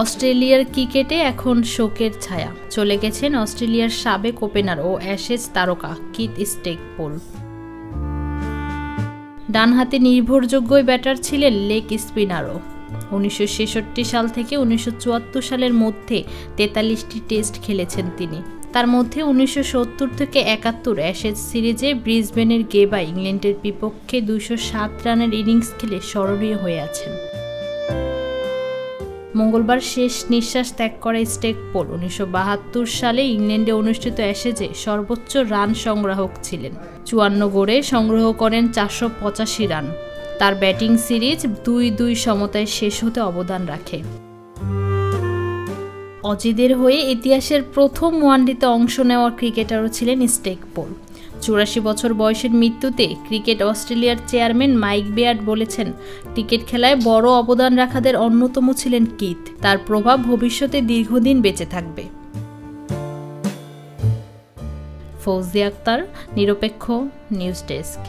অস্ট্রেলিয়ার ক্রিকেটে এখন শোকের ছায়া। চলে গেছেন অস্ট্রেলিয়ার সাবেক ওপেনার ও অ্যাশেজ তারকা কিথ স্টেকপোল। ডানহাতে নির্ভরযোগ্য ব্যাটার ছিলেন লেগ স্পিনারও। 1966 সাল থেকে 1974 সালের মধ্যে 43টি টেস্ট খেলেছেন তিনি। তার মধ্যে 1970 থেকে 71 অ্যাশেজ সিরিজে ব্রিসবেনের গেবা ইংল্যান্ডের বিপক্ষে 207 রানের ইনিংস খেলে স্মরণীয় হয়ে আছেন। মঙ্গলবার শেষ নিঃশ্বাস ত্যাগ করা স্টেকপোল 1972 সালে ইংল্যান্ডে অনুষ্ঠিত অ্যাশেজে সর্বোচ্চ রান সংগ্রাহক ছিলেন। 54 গড়ে সংগ্রহ করেন 485 রান। তার ব্যাটিং সিরিজ 2-2 সমতায় শেষ হতে অবদান রাখে। অজিদের হয়ে ইতিহাসের প্রথম ওয়ানডেতে অংশ নেওয়া ক্রিকেটারও ছিলেন স্টেকপোল। 84 বছর বয়সের মৃত্যুতে ক্রিকেট অস্ট্রেলিয়ার চেয়ারম্যান মাইক বেয়ার্ড বলেছেন, ক্রিকেট খেলায় বড় অবদান রাখাদের অন্যতম ছিলেন কিথ। তার প্রভাব ভবিষ্যতে দীর্ঘদিন বেঁচে থাকবে। ফৌজিয়া আক্তার, নিরপেক্ষ নিউজ ডেস্ক।